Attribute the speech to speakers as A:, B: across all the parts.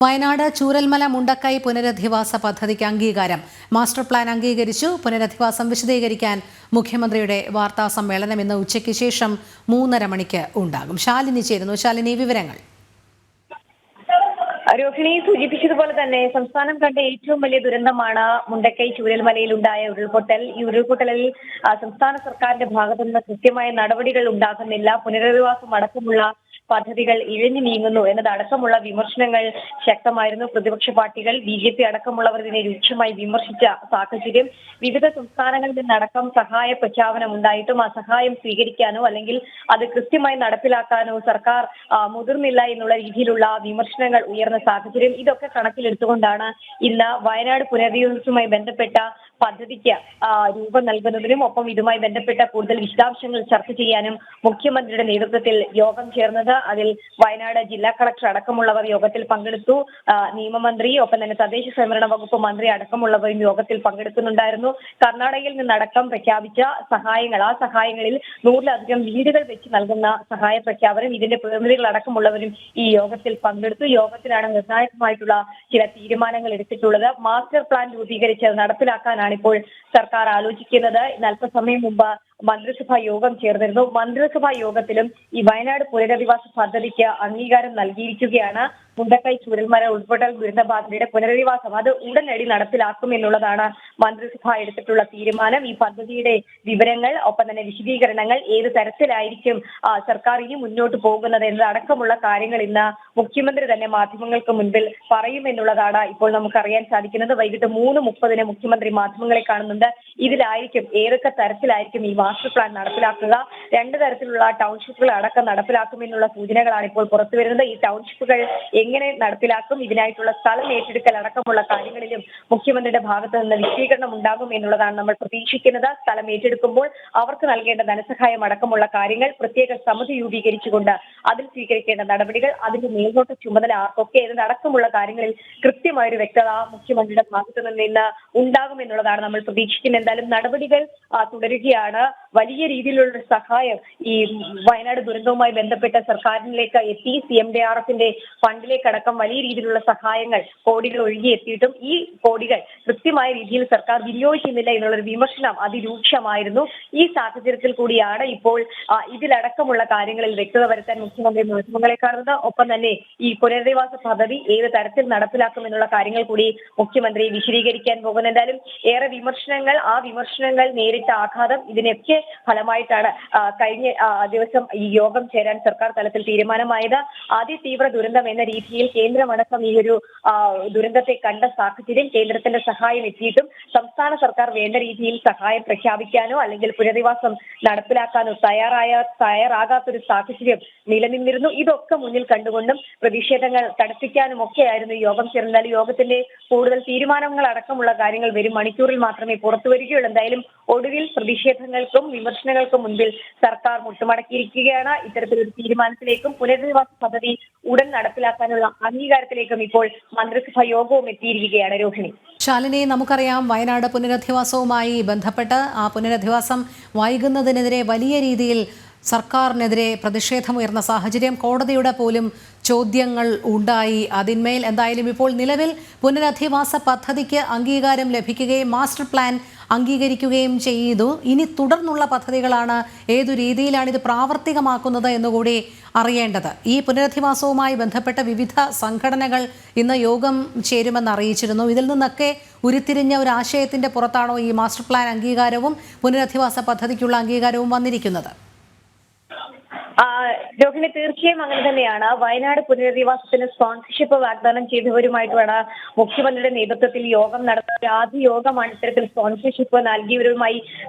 A: വയനാട് ചൂരൽമല മുണ്ടക്കൈ പുനരധിവാസ പദ്ധതിക്ക് അംഗീകാരം. മാസ്റ്റർ പ്ലാൻ അംഗീകരിച്ചു. പുനരധിവാസം വിശദീകരിക്കാൻ മുഖ്യമന്ത്രിയുടെ വാർത്താ സമ്മേളനം ഇന്ന് ഉച്ചയ്ക്ക് ശേഷം 3:30 മണിക്ക് ഉണ്ടാകും. ശാലിനി ചേരുന്നു. ശാലിനി, വിവരങ്ങൾ.
B: രോഹിണി സൂചിപ്പിച്ചതുപോലെ തന്നെ സംസ്ഥാനം കണ്ട ഏറ്റവും വലിയ ദുരന്തമാണ് മുണ്ടക്കൈ ചൂരൽമലയിൽ ഉണ്ടായ ഉരുൾപൊട്ടൽ. ഈ ഉരുൾപൊട്ടലിൽ സംസ്ഥാന സർക്കാരിന്റെ ഭാഗത്തു നിന്ന് കൃത്യമായ നടപടികൾ ഉണ്ടാകുന്നില്ല. പുനരധിവാസം അടക്കമുള്ള പദ്ധതികൾ ഇഴഞ്ഞു നീങ്ങുന്നു എന്നതടക്കമുള്ള വിമർശനങ്ങൾ ശക്തമായിരുന്നു. പ്രതിപക്ഷ പാർട്ടികൾ, BJP അടക്കമുള്ളവർ ഇതിനെ രൂക്ഷമായി വിമർശിച്ച സാഹചര്യം. വിവിധ സംസ്ഥാനങ്ങളിൽ നിന്നടക്കം സഹായ പ്രഖ്യാപനം ഉണ്ടായിട്ടും ആ സഹായം സ്വീകരിക്കാനോ അല്ലെങ്കിൽ അത് കൃത്യമായി നടപ്പിലാക്കാനോ സർക്കാർ മുതിർന്നില്ല എന്നുള്ള രീതിയിലുള്ള വിമർശനങ്ങൾ ഉയർന്ന സാഹചര്യം. ഇതൊക്കെ കണക്കിലെടുത്തുകൊണ്ടാണ് ഇന്ന് വയനാട് പുനരധിവാസവുമായി ബന്ധപ്പെട്ട പദ്ധതിക്ക് രൂപം നൽകുന്നതിനും ഒപ്പം ഇതുമായി ബന്ധപ്പെട്ട കൂടുതൽ വിശദാംശങ്ങൾ ചർച്ച ചെയ്യാനും മുഖ്യമന്ത്രിയുടെ നേതൃത്വത്തിൽ യോഗം ചേർന്നത്. അതിൽ വയനാട് ജില്ലാ കളക്ടർ അടക്കമുള്ളവർ യോഗത്തിൽ പങ്കെടുത്തു. നിയമമന്ത്രി, ഒപ്പം തന്നെ തദ്ദേശ സ്വയംഭരണ വകുപ്പ് മന്ത്രി അടക്കമുള്ളവരും യോഗത്തിൽ പങ്കെടുക്കുന്നുണ്ടായിരുന്നു. കർണാടകയിൽ നിന്നടക്കം പ്രഖ്യാപിച്ച സഹായങ്ങൾ, ആ സഹായങ്ങളിൽ 100-ലധികം വീടുകൾ വെച്ച് നൽകുന്ന സഹായ പ്രഖ്യാപനം, ഇതിന്റെ പ്രതിനിധികൾ അടക്കമുള്ളവരും ഈ യോഗത്തിൽ പങ്കെടുത്തു. യോഗത്തിലാണ് നിർണായകമായിട്ടുള്ള ചില തീരുമാനങ്ങൾ എടുത്തിട്ടുള്ളത്. മാസ്റ്റർ പ്ലാൻ രൂപീകരിച്ച് നടപ്പിലാക്കാനാണ് ഇപ്പോൾ സർക്കാർ ആലോചിക്കുന്നത്. അല്പസമയം മുമ്പ് മന്ത്രിസഭാ യോഗം ചേർന്നിരുന്നു. മന്ത്രിസഭാ യോഗത്തിലും ഈ വയനാട് പുനരധിവാസ പദ്ധതിക്ക് അംഗീകാരം നൽകിയിരിക്കുകയാണ്. മുണ്ടക്കൈ ചൂരൽമല ഉൾപ്പെടൽ ദുരന്തബാധിതരുടെ പുനരധിവാസം അത് ഉടനടി നടപ്പിലാക്കും എന്നുള്ളതാണ് മന്ത്രിസഭ എടുത്തിട്ടുള്ള തീരുമാനം. ഈ പദ്ധതിയുടെ വിവരങ്ങൾ, ഒപ്പം തന്നെ വിശദീകരണങ്ങൾ, ഏത് തരത്തിലായിരിക്കും സർക്കാർ ഇനി മുന്നോട്ട് പോകുന്നത് എന്നതടക്കമുള്ള കാര്യങ്ങൾ ഇന്ന് മുഖ്യമന്ത്രി തന്നെ മാധ്യമങ്ങൾക്ക് മുൻപിൽ പറയുമെന്നുള്ളതാണ് ഇപ്പോൾ നമുക്ക് അറിയാൻ സാധിക്കുന്നത്. വൈകിട്ട് 3:30 മുഖ്യമന്ത്രി മാധ്യമങ്ങളെ കാണുന്നുണ്ട്. ഇതിലായിരിക്കും ഏതൊക്കെ തരത്തിലായിരിക്കും ഈ മാസ്റ്റർ പ്ലാൻ നടപ്പിലാക്കുക, 2 തരത്തിലുള്ള ടൗൺഷിപ്പുകൾ അടക്കം നടപ്പിലാക്കുമെന്നുള്ള സൂചനകളാണ് ഇപ്പോൾ പുറത്തുവരുന്നത്. ഈ ടൗൺഷിപ്പുകൾ എങ്ങനെ നടപ്പിലാക്കും, ഇതിനായിട്ടുള്ള സ്ഥലം ഏറ്റെടുക്കൽ അടക്കമുള്ള കാര്യങ്ങളിലും മുഖ്യമന്ത്രിയുടെ ഭാഗത്ത് നിന്ന് വിശദീകരണം ഉണ്ടാകും എന്നുള്ളതാണ് നമ്മൾ പ്രതീക്ഷിക്കുന്നത്. സ്ഥലം ഏറ്റെടുക്കുമ്പോൾ അവർക്ക് നൽകേണ്ട ധനസഹായം അടക്കമുള്ള കാര്യങ്ങൾ പ്രത്യേക സമിതി രൂപീകരിച്ചുകൊണ്ട് അതിൽ സ്വീകരിക്കേണ്ട നടപടികൾ, അതിന്റെ മേൽനോട്ട ചുമതല ആർക്കൊക്കെ എന്നതടക്കമുള്ള കാര്യങ്ങളിൽ കൃത്യമായൊരു വ്യക്തത മുഖ്യമന്ത്രിയുടെ ഭാഗത്തു നിന്ന് ഇന്ന് ഉണ്ടാകും എന്നുള്ളതാണ് നമ്മൾ പ്രതീക്ഷിക്കുന്നത്. എന്തായാലും നടപടികൾ തുടരുകയാണ്. വലിയ രീതിയിലുള്ള സഹായം ഈ വയനാട് ദുരന്തവുമായി ബന്ധപ്പെട്ട സർക്കാരിലേക്ക് എത്തി. CMDRFന്റെ ഫണ്ടിലേക്കടക്കം വലിയ രീതിയിലുള്ള സഹായങ്ങൾ, കോടികൾ ഒഴുകിയെത്തിയിട്ടും ഈ കോടികൾ കൃത്യമായ രീതിയിൽ സർക്കാർ വിനിയോഗിക്കുന്നില്ല എന്നുള്ളൊരു വിമർശനം അതിരൂക്ഷമായിരുന്നു. ഈ സാഹചര്യത്തിൽ കൂടിയാണ് ഇപ്പോൾ ഇതിലടക്കമുള്ള കാര്യങ്ങളിൽ വ്യക്തത വരുത്താൻ മുഖ്യമന്ത്രി മാധ്യമങ്ങളെ കാണുന്നത്. ഒപ്പം തന്നെ ഈ പുനരധിവാസ പദ്ധതി ഏത് തരത്തിൽ നടപ്പിലാക്കുമെന്നുള്ള കാര്യങ്ങൾ കൂടി മുഖ്യമന്ത്രി വിശദീകരിക്കാൻ പോകുന്നു. എന്തായാലും ഏറെ വിമർശനങ്ങൾ, ആ വിമർശനങ്ങൾ നേരിട്ട ആഘാതം, ഇതിനൊക്കെ ഫലമായിട്ടാണ് കഴിഞ്ഞ ദിവസം ഈ യോഗം ചേരാൻ സർക്കാർ തലത്തിൽ തീരുമാനമായത്. അതിതീവ്ര ദുരന്തം എന്ന രീതിയിൽ കേന്ദ്രമടക്കം ഈ ഒരു ദുരന്തത്തെ കണ്ട സാഹചര്യം, കേന്ദ്രത്തിന്റെ സഹായം എത്തിയിട്ടും സംസ്ഥാന സർക്കാർ വേണ്ട രീതിയിൽ സഹായം പ്രഖ്യാപിക്കാനോ അല്ലെങ്കിൽ പുനരധിവാസം നടപ്പിലാക്കാനോ തയ്യാറാകാത്തൊരു സാഹചര്യം നിലനിന്നിരുന്നു. ഇതൊക്കെ മുന്നിൽ കണ്ടുകൊണ്ടും പ്രതിഷേധങ്ങൾ തടസ്സിക്കാനും ഒക്കെയായിരുന്നു യോഗം ചേർന്നാൽ യോഗത്തിന്റെ കൂടുതൽ തീരുമാനങ്ങൾ അടക്കമുള്ള കാര്യങ്ങൾ വരും മണിക്കൂറിൽ മാത്രമേ പുറത്തു വരികയുള്ളൂ. എന്തായാലും ഒടുവിൽ പ്രതിഷേധങ്ങൾക്കും വിമർശനങ്ങൾക്കും മുൻപിൽ സർക്കാർ മുട്ടുമടക്കിയിരിക്കുകയാണ്. ഇത്തരത്തിലൊരു തീരുമാനത്തിലേക്കും പുനരധിവാസ പദ്ധതി ഉടൻ നടപ്പിലാക്കാനുള്ള അംഗീകാരത്തിലേക്കും ഇപ്പോൾ മന്ത്രിസഭാ യോഗവും എത്തിയിരിക്കുകയാണ്. രോഹിണി,
A: ശാലിനി, നമുക്കറിയാം വയനാട് പുനരധിവാസവുമായി ബന്ധപ്പെട്ട് ആ പുനരധിവാസം വൈകുന്നതിനെതിരെ വലിയ രീതിയിൽ സർക്കാരിനെതിരെ പ്രതിഷേധമുയർന്ന സാഹചര്യം, കോടതിയുടെ പോലും ചോദ്യങ്ങൾ ഉണ്ടായി. അതിന്മേൽ എന്തായാലും ഇപ്പോൾ നിലവിൽ പുനരധിവാസ പദ്ധതിക്ക് അംഗീകാരം ലഭിക്കുകയും മാസ്റ്റർ പ്ലാൻ അംഗീകരിക്കുകയും ചെയ്തു. ഇനി തുടർന്നുള്ള പദ്ധതികളാണ് ഏതു രീതിയിലാണ് ഇത് പ്രാവർത്തികമാക്കുന്നത് എന്നുകൂടി അറിയേണ്ടത്. ഈ പുനരധിവാസവുമായി ബന്ധപ്പെട്ട വിവിധ സംഘടനകൾ ഇന്ന് യോഗം ചേരുമെന്ന് അറിയിച്ചിരുന്നു. ഇതിൽ നിന്നൊക്കെ ഉരുത്തിരിഞ്ഞ ഒരു ആശയത്തിന്റെ പുറത്താണോ ഈ മാസ്റ്റർ പ്ലാൻ അംഗീകാരവും പുനരധിവാസ പദ്ധതിക്കുള്ള അംഗീകാരവും വന്നിരിക്കുന്നത്?
B: രോഹിണി, തീർച്ചയായും അങ്ങനെ തന്നെയാണ്. വയനാട് പുനരധിവാസത്തിന് സ്പോൺസർഷിപ്പ് വാഗ്ദാനം ചെയ്തവരുമായിട്ടാണ് മുഖ്യമന്ത്രിയുടെ നേതൃത്വത്തിൽ യോഗം നടത്തുന്നത്. ആദ്യ യോഗമാണ് ഇത്തരത്തിൽ സ്പോൺസർഷിപ്പ് നൽകിയവരുമായി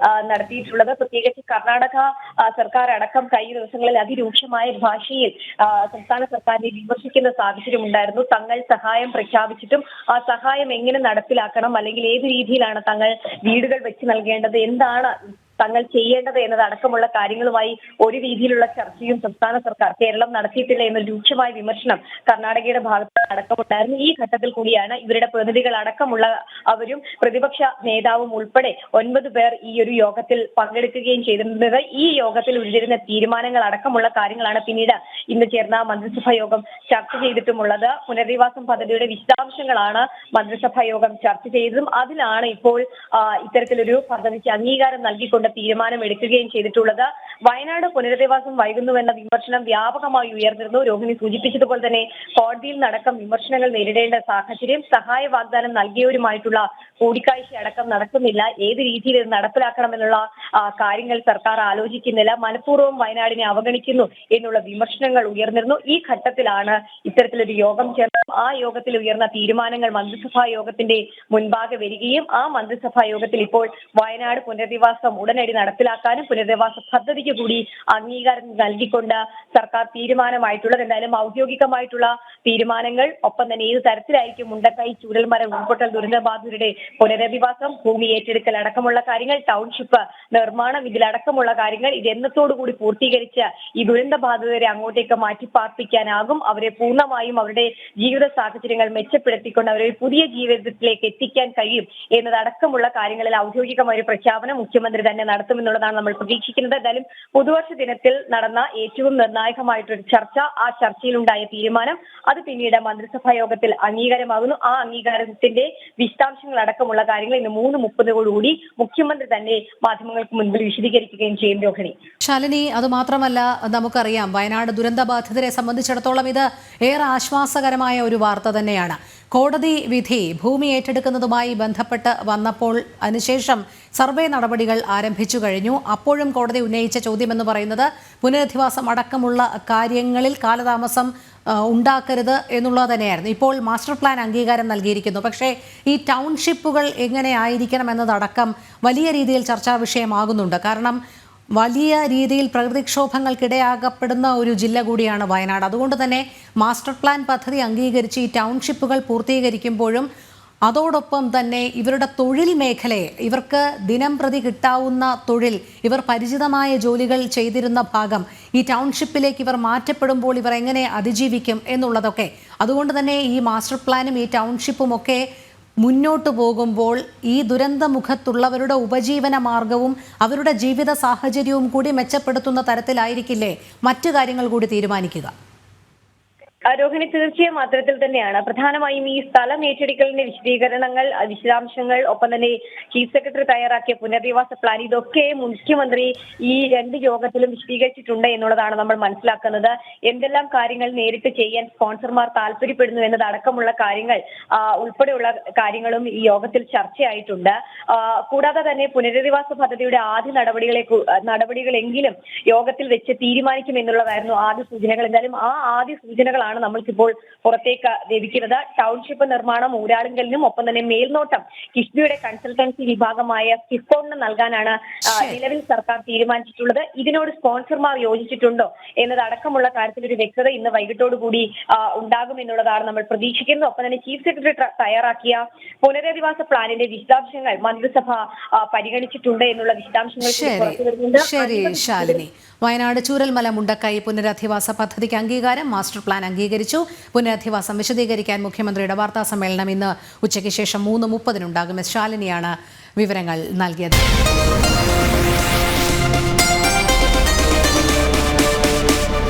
B: നടത്തിയിട്ടുള്ളത്. പ്രത്യേകിച്ച് കർണാടക സർക്കാർ അടക്കം കഴിഞ്ഞ ദിവസങ്ങളിൽ അതിരൂക്ഷമായ ഭാഷയിൽ സംസ്ഥാന സർക്കാരിനെ വിമർശിക്കുന്ന സാഹചര്യം ഉണ്ടായിരുന്നു. തങ്ങൾ സഹായം പ്രഖ്യാപിച്ചിട്ടും ആ സഹായം എങ്ങനെ നടപ്പിലാക്കണം, അല്ലെങ്കിൽ ഏത് രീതിയിലാണ് തങ്ങൾ വീടുകൾ വെച്ച് നൽകേണ്ടത്, എന്താണ് തങ്ങൾ ചെയ്യേണ്ടത് എന്നതടക്കമുള്ള കാര്യങ്ങളുമായി ഒരു രീതിയിലുള്ള ചർച്ചയും സംസ്ഥാന സർക്കാർ കേരളം നടത്തിയിട്ടില്ല എന്ന രൂക്ഷമായ വിമർശനം കർണാടകയുടെ ഭാഗത്ത് അടക്കമുണ്ടായിരുന്നു. ഈ ഘട്ടത്തിൽ കൂടിയാണ് ഇവരുടെ പ്രതിനിധികൾ അടക്കമുള്ള അവരും പ്രതിപക്ഷ നേതാവും ഉൾപ്പെടെ 9 പേർ ഈ ഒരു യോഗത്തിൽ പങ്കെടുക്കുകയും ചെയ്തിരുന്നത്. ഈ യോഗത്തിൽ ഉയരുന്ന തീരുമാനങ്ങൾ അടക്കമുള്ള കാര്യങ്ങളാണ് പിന്നീട് ഇന്ന് ചേർന്ന മന്ത്രിസഭാ യോഗം ചർച്ച ചെയ്തിട്ടുമുള്ളത്. പുനരധിവാസം പദ്ധതിയുടെ വിശദാംശങ്ങളാണ് മന്ത്രിസഭാ യോഗം ചർച്ച ചെയ്തതും. അതിലാണ് ഇപ്പോൾ ഇത്തരത്തിലൊരു പദ്ധതിക്ക് അംഗീകാരം നൽകിക്കൊണ്ട് തീരുമാനമെടുക്കുകയും ചെയ്തിട്ടുള്ളത്. വയനാട് പുനരധിവാസം വൈകുന്നുവെന്ന വിമർശനം വ്യാപകമായി ഉയർന്നിരുന്നു. രോഹിണി സൂചിപ്പിച്ചതുപോലെ തന്നെ കോടതിയിൽ നടക്കം വിമർശനങ്ങൾ നേരിടേണ്ട സാഹചര്യം, സഹായ വാഗ്ദാനം നൽകിയവരുമായിട്ടുള്ള കൂടിക്കാഴ്ച അടക്കം നടക്കുന്നില്ല, ഏത് രീതിയിൽ ഇത് നടപ്പിലാക്കണമെന്നുള്ള കാര്യങ്ങൾ സർക്കാർ ആലോചിക്കുന്നില്ല, മനഃപൂർവ്വം വയനാടിനെ അവഗണിക്കുന്നു എന്നുള്ള വിമർശനങ്ങൾ ഉയർന്നിരുന്നു. ഈ ഘട്ടത്തിലാണ് ഇത്തരത്തിലൊരു യോഗം ചേർന്നത്. ആ യോഗത്തിൽ ഉയർന്ന തീരുമാനങ്ങൾ മന്ത്രിസഭാ യോഗത്തിന്റെ മുൻപാകെ വരികയും ആ മന്ത്രിസഭാ യോഗത്തിൽ ഇപ്പോൾ വയനാട് പുനരധിവാസം ഉടനടി നടപ്പിലാക്കാനും പുനരധിവാസ പദ്ധതിക്ക് കൂടി അംഗീകാരം നൽകിക്കൊണ്ട് സർക്കാർ തീരുമാനമായിട്ടുള്ളത്. എന്തായാലും ഔദ്യോഗികമായിട്ടുള്ള തീരുമാനങ്ങൾ, ഒപ്പം തന്നെ ഏത് തരത്തിലായിരിക്കും മുണ്ടക്കൈ ചൂരൽമല ഉരുൾപൊട്ടൽ ദുരന്തബാധിതരുടെ പുനരധിവാസം, ഭൂമി ഏറ്റെടുക്കൽ അടക്കമുള്ള കാര്യങ്ങൾ, ടൗൺഷിപ്പ് നിർമ്മാണം, ഇതിലടക്കമുള്ള കാര്യങ്ങൾ ഇതെന്നത്തോടുകൂടി പൂർത്തീകരിച്ച് ഈ ദുരന്ത ബാധിതരെ അങ്ങോട്ടേക്ക് മാറ്റിപ്പാർപ്പിക്കാനാകും, അവരെ പൂർണ്ണമായും അവരുടെ ജീവിത സാഹചര്യങ്ങൾ മെച്ചപ്പെടുത്തിക്കൊണ്ട് അവരെ പുതിയ ജീവിതത്തിലേക്ക് എത്തിക്കാൻ കഴിയും എന്നതടക്കമുള്ള കാര്യങ്ങളിൽ ഔദ്യോഗികമായ ഒരു പ്രഖ്യാപനം മുഖ്യമന്ത്രി തന്നെ നടത്തുമെന്നുള്ളതാണ് നമ്മൾ പ്രതീക്ഷിക്കുന്നത്. എന്തായാലും പുതുവർഷ ദിനത്തിൽ നടന്ന ഏറ്റവും നിർണായകമായിട്ടൊരു ചർച്ച, ആ ചർച്ചയിലുണ്ടായ തീരുമാനം അത് പിന്നീട് മന്ത്രിസഭാ യോഗത്തിൽ അംഗീകാരമാകുന്നു. ആ അംഗീകാരത്തിന്റെ വിശദാംശങ്ങൾ അടക്കമുള്ള കാര്യങ്ങൾ ഇന്ന് 3:30 മുഖ്യമന്ത്രി തന്നെ മാധ്യമങ്ങൾക്ക് മുൻപിൽ വിശദീകരിക്കുകയും ചെയ്യും. രോഹിണി.
A: ശാലിനി, അതുമാത്രമല്ല, നമുക്കറിയാം വയനാട് ദുരന്തബാധിതരെ സംബന്ധിച്ചിടത്തോളം ഇത് ഏറെ ആശ്വാസകരമായ ഒരു വാർത്ത തന്നെയാണ്. കോടതി വിധി ഭൂമി ഏറ്റെടുക്കുന്നതുമായി ബന്ധപ്പെട്ട് വന്നപ്പോൾ അതിനുശേഷം സർവേ നടപടികൾ ആരംഭിച്ചു കഴിഞ്ഞു. അപ്പോഴും കോടതി ഉന്നയിച്ച ചോദ്യമെന്ന് പറയുന്നത് പുനരധിവാസം അടക്കമുള്ള കാര്യങ്ങളിൽ കാലതാമസം ഉണ്ടാക്കരുത് എന്നുള്ളത് തന്നെയായിരുന്നു. ഇപ്പോൾ മാസ്റ്റർ പ്ലാൻ അംഗീകാരം നൽകിയിരിക്കുന്നു. പക്ഷേ ഈ ടൗൺഷിപ്പുകൾ എങ്ങനെ ആയിരിക്കണം എന്നതടക്കം വലിയ രീതിയിൽ ചർച്ചാ വിഷയമാകുന്നുണ്ട്. കാരണം വലിയ രീതിയിൽ പ്രകൃതിക്ഷോഭങ്ങൾക്കിടയാകപ്പെടുന്ന ഒരു ജില്ല കൂടിയാണ് വയനാട്. അതുകൊണ്ട് തന്നെ മാസ്റ്റർ പ്ലാൻ പദ്ധതി അംഗീകരിച്ച് ഈ ടൗൺഷിപ്പുകൾ പൂർത്തീകരിക്കുമ്പോഴും അതോടൊപ്പം തന്നെ ഇവരുടെ തൊഴിൽ മേഖലയെ, ഇവർക്ക് ദിനം പ്രതി കിട്ടാവുന്ന തൊഴിൽ, ഇവർ പരിചിതമായ ജോലികൾ ചെയ്തിരുന്ന ഭാഗം ഈ ടൗൺഷിപ്പിലേക്ക് ഇവർ മാറ്റപ്പെടുമ്പോൾ ഇവർ എങ്ങനെ അതിജീവിക്കും എന്നുള്ളതൊക്കെ, അതുകൊണ്ട് തന്നെ ഈ മാസ്റ്റർ പ്ലാനും ഈ ടൗൺഷിപ്പും ഒക്കെ മുന്നോട്ട് പോകുമ്പോൾ ഈ ദുരന്തമുഖത്തുള്ളവരുടെ ഉപജീവന മാർഗവും അവരുടെ ജീവിത സാഹചര്യവും കൂടി മെച്ചപ്പെടുത്തുന്ന തരത്തിലായിരിക്കില്ലേ മറ്റു കാര്യങ്ങൾ കൂടി തീരുമാനിക്കുക?
B: രോഹിണി, തീർച്ചയായും അത്തരത്തിൽ തന്നെയാണ്. പ്രധാനമായും ഈ സ്ഥലം ഏറ്റെടുക്കലിന്റെ വിശദാംശങ്ങൾ, ഒപ്പം തന്നെ ചീഫ് സെക്രട്ടറി തയ്യാറാക്കിയ പുനരധിവാസ പ്ലാൻ, ഇതൊക്കെ മുഖ്യമന്ത്രി ഈ 2 യോഗത്തിലും വിശദീകരിച്ചിട്ടുണ്ട് എന്നുള്ളതാണ് നമ്മൾ മനസ്സിലാക്കുന്നത്. എന്തെല്ലാം കാര്യങ്ങൾ നേരിട്ട് ചെയ്യാൻ സ്പോൺസർമാർ താല്പര്യപ്പെടുന്നു എന്നതടക്കമുള്ള കാര്യങ്ങൾ ഉൾപ്പെടെയുള്ള കാര്യങ്ങളും ഈ യോഗത്തിൽ ചർച്ചയായിട്ടുണ്ട്. കൂടാതെ തന്നെ പുനരധിവാസ പദ്ധതിയുടെ ആദ്യ നടപടികളെങ്കിലും യോഗത്തിൽ വെച്ച് തീരുമാനിക്കുമെന്നുള്ളതായിരുന്നു ആദ്യ സൂചനകൾ. എന്തായാലും ആ ആദ്യ സൂചനകളാണ് നമ്മൾക്കിപ്പോൾ പുറത്തേക്ക് ലഭിക്കുന്നത്. ടൗൺഷിപ്പ് നിർമ്മാണം ഊരാളുങ്കലിനും ഒപ്പം തന്നെ മേൽനോട്ടം കിഫ്ബിയുടെ കൺസൾട്ടൻസി വിഭാഗമായ സ്കിഫോണിന് നൽകാനാണ് നിലവിൽ സർക്കാർ തീരുമാനിച്ചിട്ടുള്ളത്. ഇതിനോട് സ്പോൺസർമാർ യോജിച്ചിട്ടുണ്ടോ എന്നതടക്കമുള്ള കാര്യത്തിൽ ഒരു വ്യക്തത ഇന്ന് വൈകിട്ടോടുകൂടി ഉണ്ടാകുമെന്നുള്ളതാണ് നമ്മൾ പ്രതീക്ഷിക്കുന്നത്. ഒപ്പം തന്നെ ചീഫ് സെക്രട്ടറി തയ്യാറാക്കിയ പുനരധിവാസ പ്ലാനിന്റെ വിശദാംശങ്ങൾ മന്ത്രിസഭ പരിഗണിച്ചിട്ടുണ്ട് എന്നുള്ള വിശദാംശങ്ങൾ പുറത്തു വരുന്നുണ്ട്.
A: ശരി ശാലിനി, വയനാട് ചൂരൽമല മുണ്ടക്കൈ പുനരധിവാസ പദ്ധതിക്ക് അംഗീകാരം, മാസ്റ്റർ പ്ലാൻ അംഗീകരിച്ചു. പുനരധിവാസം വിശദീകരിക്കാൻ മുഖ്യമന്ത്രിയുടെ വാർത്താ സമ്മേളനം ഇന്ന് ഉച്ചയ്ക്ക് ശേഷം 3:30 ശാലിനിയാണ് വിവരങ്ങൾ നൽകിയത്.